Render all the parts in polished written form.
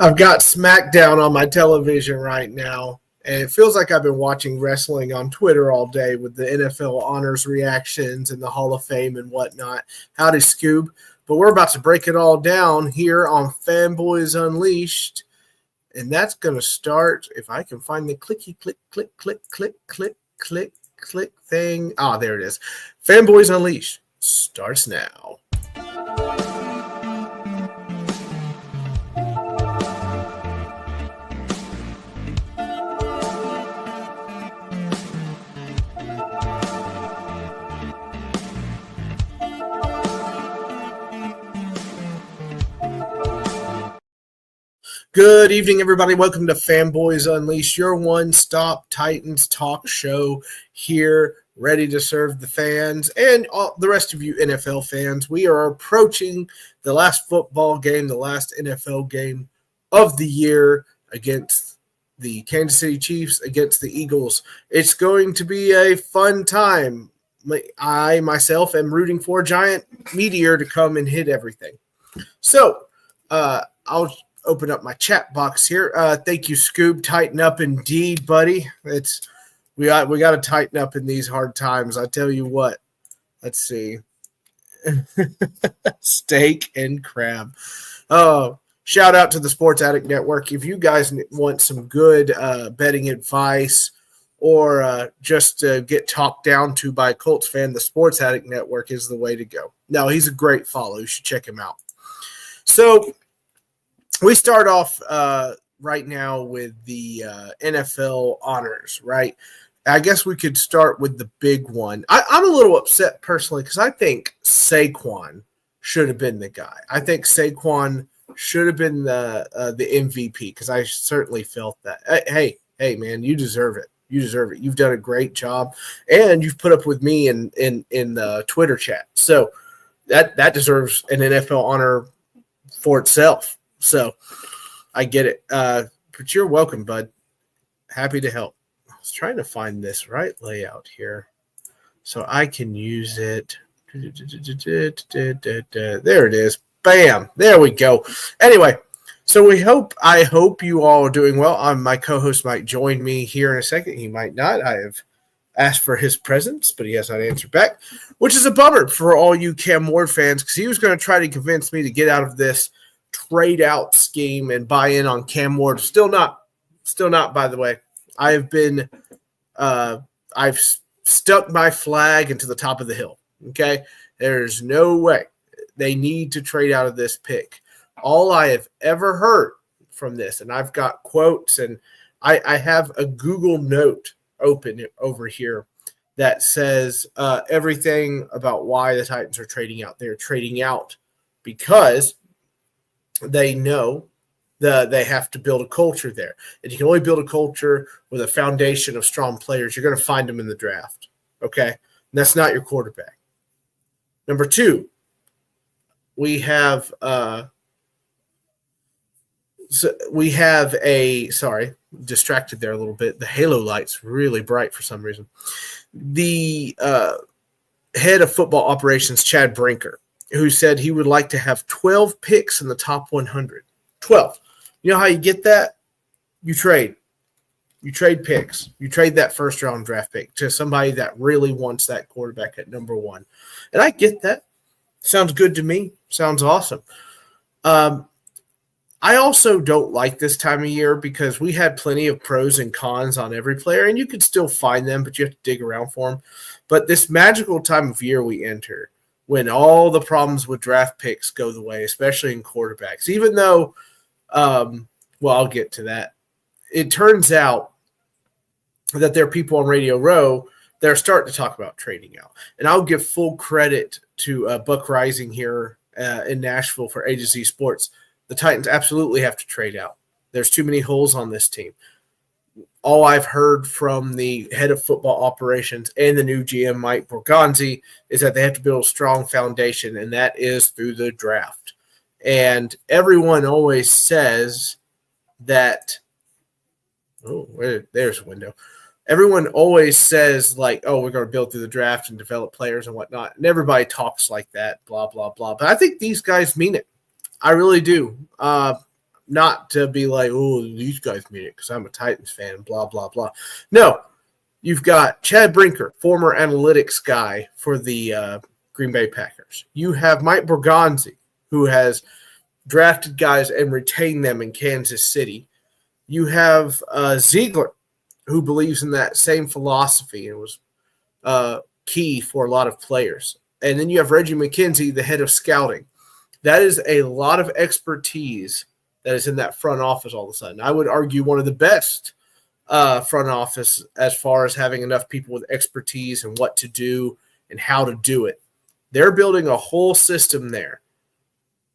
I've got SmackDown on my television right now, and it feels like I've been watching wrestling on Twitter all day with the NFL honors reactions and the Hall of Fame and whatnot. Howdy, Scoob. But we're about to break it all down here on Fanboys Unleashed, and that's going to start, if I can find the clicky click, click, click, click, click, click, click thing. Ah, there it is. Fanboys Unleashed starts now. Good evening, everybody. Welcome to Fanboys Unleashed, your one-stop Titans talk show here, ready to serve the fans and all the rest of you NFL fans. We are approaching the last football game, the last NFL game of the year against the Kansas City Chiefs, against the Eagles. It's going to be a fun time. I, myself, am rooting for a giant meteor to come and hit everything. So, I'll open up my chat box here. Thank you, Scoob. Tighten up indeed, buddy. We got to tighten up in these hard times. I tell you what. Let's see. Steak and crab. Oh, shout out to the Sports Addict Network. If you guys want some good betting advice or just to get talked down to by a Colts fan, the Sports Addict Network is the way to go. No, he's a great follow. You should check him out. So, we start off right now with the NFL honors, right? I guess we could start with the big one. I'm a little upset personally because I think Saquon should have been the guy. I think Saquon should have been the MVP because I certainly felt that. Hey, man, you deserve it. You deserve it. You've done a great job, and you've put up with me in the Twitter chat. So that deserves an NFL honor for itself. So I get it. But you're welcome, bud. Happy to help. I was trying to find this right layout here so I can use it. There it is. Bam. There we go. Anyway, so I hope you all are doing well. My co-host might join me here in a second. He might not. I have asked for his presence, but he has not answered back, which is a bummer for all you Cam Ward fans because he was going to try to convince me to get out of this trade out scheme and buy in on Cam Ward. Still not, by the way. I have been I've stuck my flag into the top of the hill. Okay. There's no way they need to trade out of this pick. All I have ever heard from this, and I've got quotes and I have a Google note open over here that says everything about why the Titans are trading out. They're trading out because they know that they have to build a culture there. And you can only build a culture with a foundation of strong players. You're going to find them in the draft. Okay? And that's not your quarterback. Number two, we have distracted there a little bit. The halo light's really bright for some reason. The head of football operations, Chad Brinker, who said he would like to have 12 picks in the top 100. 12. You know how you get that? You trade. You trade picks. You trade that first-round draft pick to somebody that really wants that quarterback at number one. And I get that. Sounds good to me. Sounds awesome. I also don't like this time of year because we had plenty of pros and cons on every player, and you could still find them, but you have to dig around for them. But this magical time of year we enter, when all the problems with draft picks go the way, especially in quarterbacks, even though, I'll get to that. It turns out that there are people on Radio Row that are starting to talk about trading out. And I'll give full credit to Buck Rising here in Nashville for A to Z Sports. The Titans absolutely have to trade out. There's too many holes on this team. All I've heard from the head of football operations and the new GM, Mike Borgonzi, is that they have to build a strong foundation, and that is through the draft. And everyone always says that there's a window. Everyone always says, like, oh, we're going to build through the draft and develop players and whatnot. And everybody talks like that, blah, blah, blah. But I think these guys mean it. I really do. not to be like, oh, these guys mean it because I'm a Titans fan, blah, blah, blah. No, you've got Chad Brinker, former analytics guy for the Green Bay Packers. You have Mike Borgonzi, who has drafted guys and retained them in Kansas City. You have Ziegler, who believes in that same philosophy and was key for a lot of players. And then you have Reggie McKenzie, the head of scouting. That is a lot of expertise that is in that front office all of a sudden. I would argue one of the best front office as far as having enough people with expertise and what to do and how to do it. They're building a whole system there.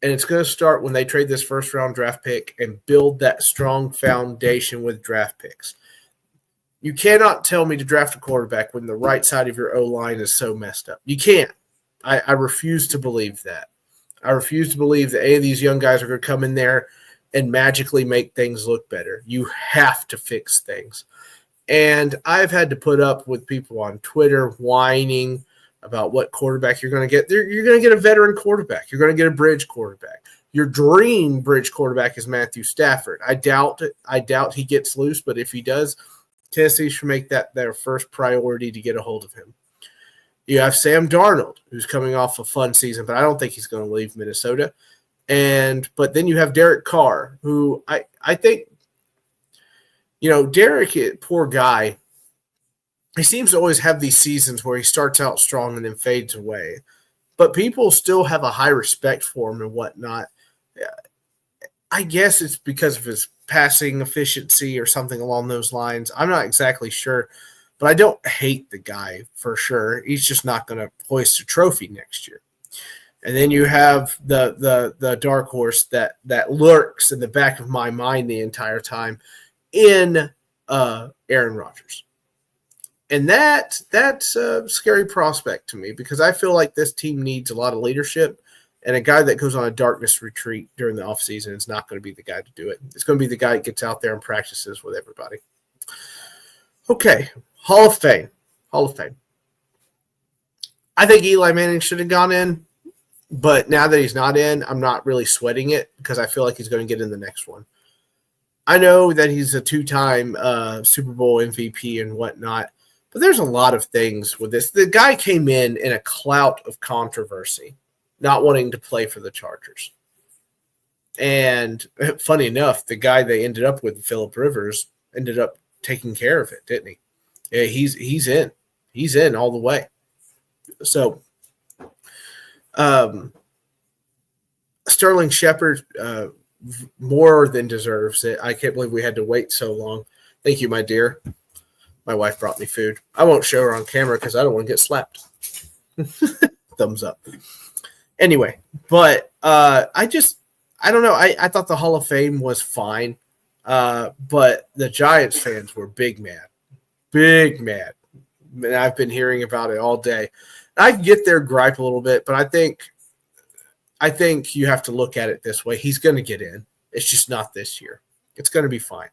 And it's going to start when they trade this first-round draft pick and build that strong foundation with draft picks. You cannot tell me to draft a quarterback when the right side of your O-line is so messed up. You can't. I refuse to believe that. I refuse to believe that any of these young guys are going to come in there and magically make things look better. You have to fix things. And I've had to put up with people on Twitter whining about what quarterback you're going to get. You're going to get a veteran quarterback. You're going to get a bridge quarterback. Your dream bridge quarterback is Matthew Stafford. I doubt he gets loose, but if he does, Tennessee should make that their first priority to get a hold of him. You have Sam Darnold, who's coming off a fun season, but I don't think he's going to leave Minnesota. But then you have Derek Carr, who I think, Derek, poor guy, he seems to always have these seasons where he starts out strong and then fades away. But people still have a high respect for him and whatnot. I guess it's because of his passing efficiency or something along those lines. I'm not exactly sure, but I don't hate the guy for sure. He's just not going to hoist a trophy next year. And then you have the dark horse that lurks in the back of my mind the entire time in Aaron Rodgers. And that's a scary prospect to me because I feel like this team needs a lot of leadership, and a guy that goes on a darkness retreat during the offseason is not going to be the guy to do it. It's going to be the guy that gets out there and practices with everybody. Okay, Hall of Fame. I think Eli Manning should have gone in, but now that he's not in, I'm not really sweating it because I feel like he's going to get in the next one. I know that he's a two-time Super Bowl MVP and whatnot, but there's a lot of things with this. The guy came in a clout of controversy, not wanting to play for the Chargers. And funny enough, the guy they ended up with, Phillip Rivers, ended up taking care of it, didn't he? Yeah, he's in. He's in all the way. So Sterling Shepard more than deserves it. I can't believe we had to wait so long. Thank you, my dear. My wife brought me food. I won't show her on camera because I don't want to get slapped. Thumbs up. Anyway, but I don't know. I thought the Hall of Fame was fine, but the Giants fans were big mad. Big mad. And I've been hearing about it all day. I get their gripe a little bit, but I think you have to look at it this way. He's going to get in. It's just not this year. It's going to be fine.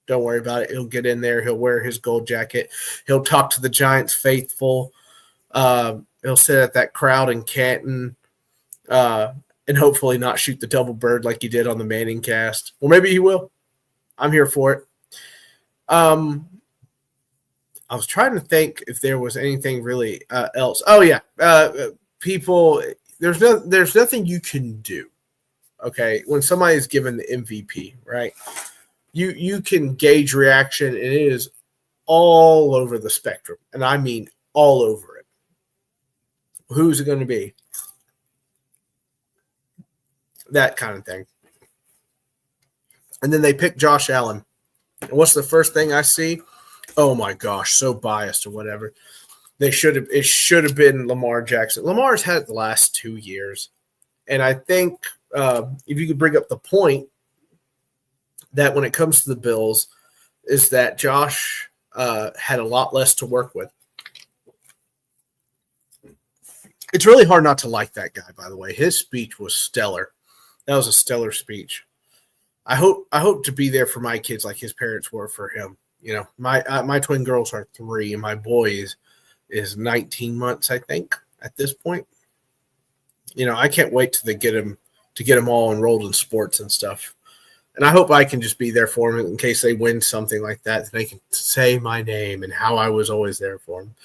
Don't worry about it. He'll get in there. He'll wear his gold jacket. He'll talk to the Giants faithful. He'll sit at that crowd in Canton and hopefully not shoot the double bird like he did on the Manning cast. Well, maybe he will. I'm here for it. I was trying to think if there was anything really else. Oh, yeah. People, there's nothing you can do, okay, when somebody is given the MVP, right? You can gauge reaction, and it is all over the spectrum, and I mean all over it. Who's it going to be? That kind of thing. And then they pick Josh Allen. And what's the first thing I see? Oh my gosh, so biased or whatever. It should have been Lamar Jackson. Lamar's had it the last 2 years. And I think if you could bring up the point that when it comes to the Bills is that Josh had a lot less to work with. It's really hard not to like that guy, by the way. His speech was stellar. That was a stellar speech. I hope to be there for my kids like his parents were for him. You know, my twin girls are 3, and my boy is 19 months, I think, at this point. You know, I can't wait till they get him all enrolled in sports and stuff. And I hope I can just be there for them in case they win something like that. That they can say my name and how I was always there for them.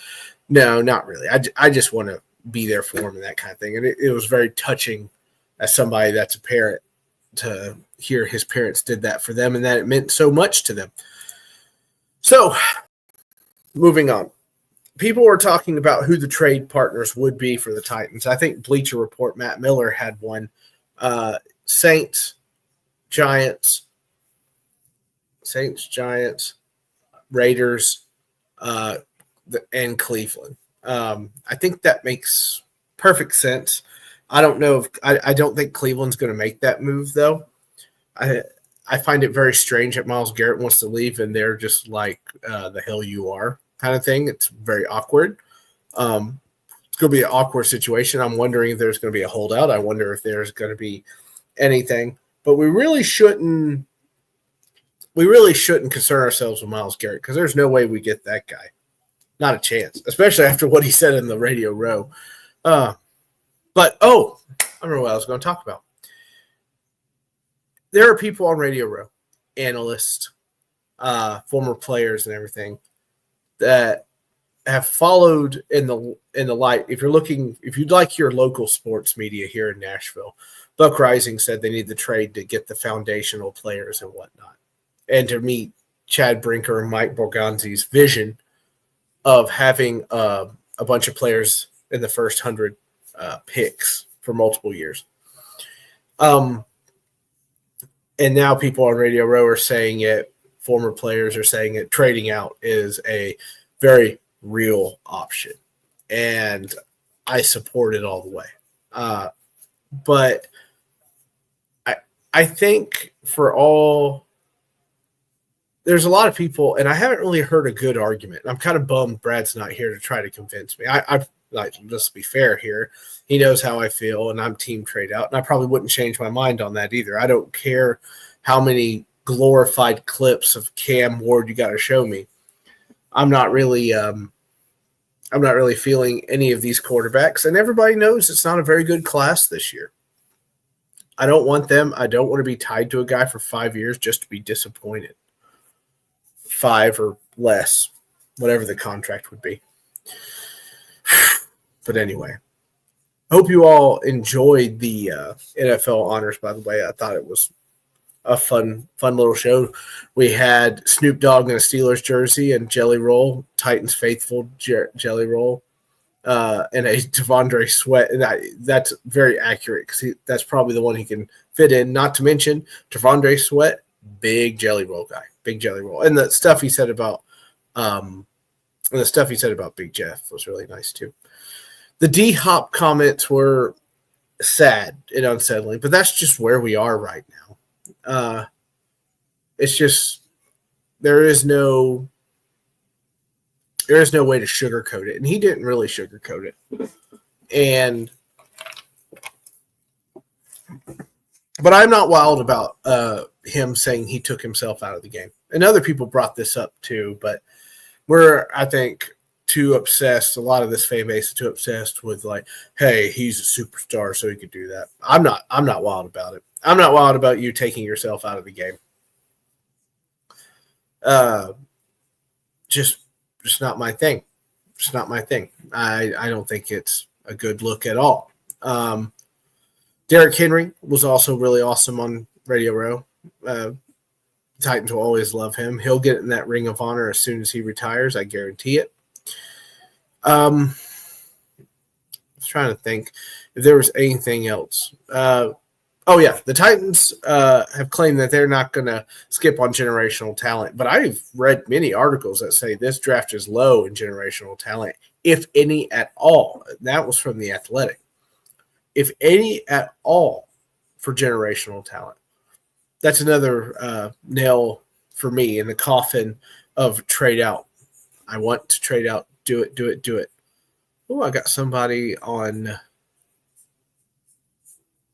No, not really. I just want to be there for them and that kind of thing. And it was very touching as somebody that's a parent to hear his parents did that for them and that it meant so much to them. So, moving on. People were talking about who the trade partners would be for the Titans. I think Bleacher Report, Matt Miller had one. Saints, Giants, Raiders, and Cleveland. I think that makes perfect sense. I don't know if I don't think Cleveland's going to make that move though. I find it very strange that Myles Garrett wants to leave and they're just like the hell you are kind of thing. It's very awkward. It's going to be an awkward situation. I'm wondering if there's going to be a holdout. I wonder if there's going to be anything. But we really shouldn't concern ourselves with Myles Garrett because there's no way we get that guy. Not a chance, especially after what he said in the Radio Row. I don't know what I was going to talk about. There are people on Radio Row, analysts, former players and everything that have followed in the light. If you'd like your local sports media here in Nashville, Buck Rising said they need the trade to get the foundational players and whatnot. And to meet Chad Brinker and Mike Borgonzi's vision of having a bunch of players in the first 100 picks for multiple years. And now people on Radio Row are saying it, former players are saying it, trading out is a very real option. And I support it all the way. But I think there's a lot of people, and I haven't really heard a good argument. I'm kind of bummed Brad's not here to try to convince me. Let's be fair here. He knows how I feel, and I'm team trade out, and I probably wouldn't change my mind on that either. I don't care how many glorified clips of Cam Ward you got to show me. I'm not really feeling any of these quarterbacks, and everybody knows it's not a very good class this year. I don't want them. I don't want to be tied to a guy for 5 years just to be disappointed. 5 or less, whatever the contract would be. But anyway, I hope you all enjoyed the NFL honors, by the way. I thought it was a fun little show. We had Snoop Dogg in a Steelers jersey and Jelly Roll, Titans faithful Jelly Roll, and a Devondre Sweat. And that's very accurate because that's probably the one he can fit in. Not to mention Devondre Sweat, big Jelly Roll guy, big Jelly Roll. And the stuff he said about Big Jeff was really nice too. The D-Hop comments were sad and unsettling, but that's just where we are right now. It's just there is no way to sugarcoat it, and he didn't really sugarcoat it. But I'm not wild about him saying he took himself out of the game. And other people brought this up too, but we're, I think, too obsessed. A lot of this fan base is too obsessed with like, hey, he's a superstar, so he could do that. I'm not wild about it. I'm not wild about you taking yourself out of the game. Just not my thing. Just not my thing. I don't think it's a good look at all. Derrick Henry was also really awesome on Radio Row. Titans will always love him. He'll get in that Ring of Honor as soon as he retires. I guarantee it. I was trying to think if there was anything else. The Titans have claimed that they're not going to skip on generational talent, but I've read many articles that say this draft is low in generational talent, if any at all. That was from The Athletic. If any at all for generational talent. That's another nail for me in the coffin of trade out. I want to trade out. Do it. Oh, I got somebody on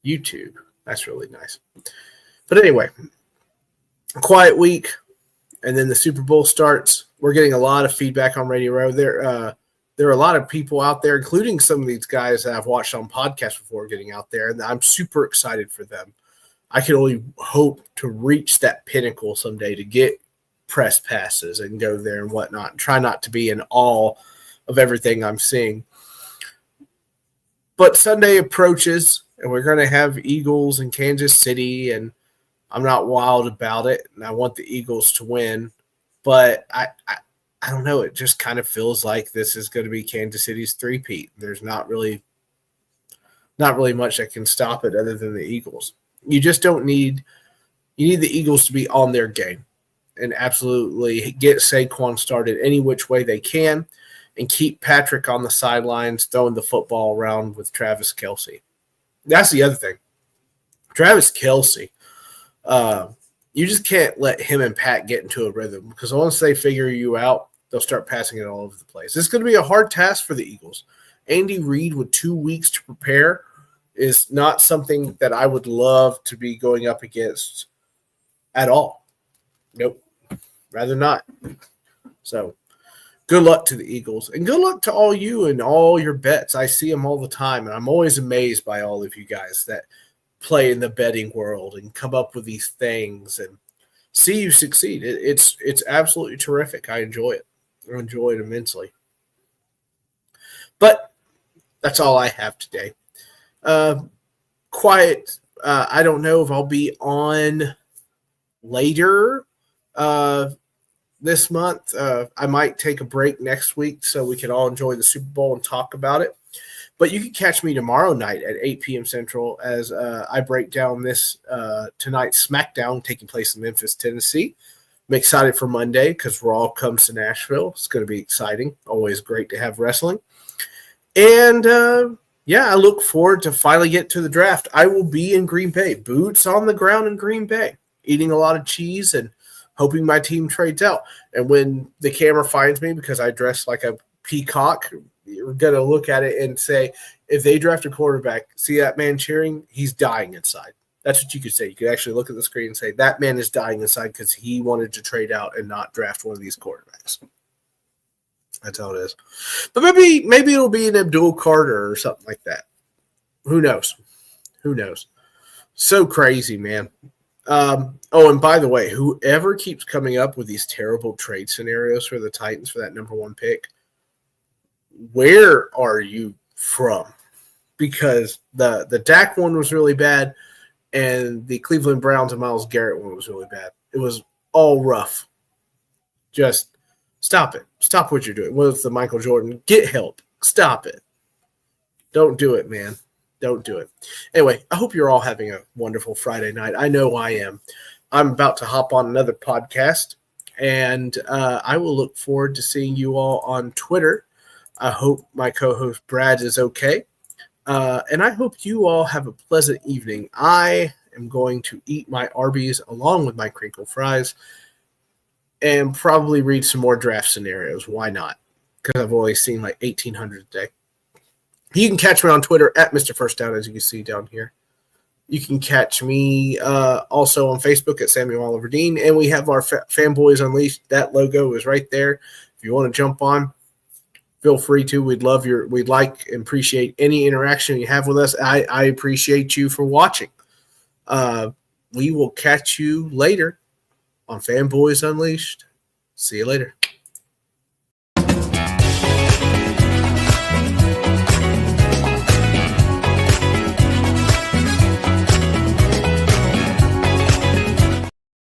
YouTube. That's really nice. But anyway, a quiet week, and then the Super Bowl starts. We're getting a lot of feedback on Radio Row. There are a lot of people out there, including some of these guys that I've watched on podcasts before, getting out there, and I'm super excited for them. I can only hope to reach that pinnacle someday to get press passes and go there and whatnot. And try not to be in awe of everything I'm seeing. But Sunday approaches, and we're going to have Eagles in Kansas City, and I'm not wild about it, and I want the Eagles to win. But I don't know. It just kind of feels like this is going to be Kansas City's three-peat. There's not really much that can stop it other than the Eagles. You just don't need – you need the Eagles to be on their game and absolutely get Saquon started any which way they can and keep Patrick on the sidelines throwing the football around with Travis Kelce. That's the other thing. Travis Kelce, you just can't let him and Pat get into a rhythm because once they figure you out, they'll start passing it all over the place. It's going to be a hard task for the Eagles. Andy Reid with 2 weeks to prepare is not something that I would love to be going up against at all. Nope. Rather not. So good luck to the Eagles. And good luck to all you and all your bets. I see them all the time, and I'm always amazed by all of you guys that play in the betting world and come up with these things and see you succeed. It's absolutely terrific. I enjoy it. I enjoy it immensely. But that's all I have today. Quiet. I don't know if I'll be on later this month. I might take a break next week so we can all enjoy the Super Bowl and talk about it. But you can catch me tomorrow night at 8 p.m. Central as I break down this tonight's SmackDown taking place in Memphis, Tennessee. I'm excited for Monday because Raw comes to Nashville. It's going to be exciting. Always great to have wrestling. And, I look forward to finally get to the draft. I will be in Green Bay, boots on the ground in Green Bay, eating a lot of cheese and hoping my team trades out. And when the camera finds me because I dress like a peacock, you're going to look at it and say, if they draft a quarterback, see that man cheering? He's dying inside. That's what you could say. You could actually look at the screen and say, that man is dying inside because he wanted to trade out and not draft one of these quarterbacks. That's how it is. But maybe it'll be an Abdul Carter or something like that. Who knows? Who knows? So crazy, man. And by the way, whoever keeps coming up with these terrible trade scenarios for the Titans for that number 1 pick, where are you from? Because the Dak one was really bad, and the Cleveland Browns and Myles Garrett one was really bad. It was all rough. Just stop it. Stop what you're doing. With the Michael Jordan, get help. Stop it. Don't do it, man. Don't do it. Anyway, I hope you're all having a wonderful Friday night. I know I am. I'm about to hop on another podcast, and I will look forward to seeing you all on Twitter. I hope my co-host Brad is okay. And I hope you all have a pleasant evening. I am going to eat my Arby's along with my crinkle fries and probably read some more draft scenarios. Why not? Because I've only seen like 1,800 a day. You can catch me on Twitter at Mr. First Down, as you can see down here. You can catch me also on Facebook at Samuel Oliver Dean. And we have our Fanboys Unleashed. That logo is right there. If you want to jump on, feel free to. We'd like and appreciate any interaction you have with us. I appreciate you for watching. We will catch you later on Fanboys Unleashed. See you later.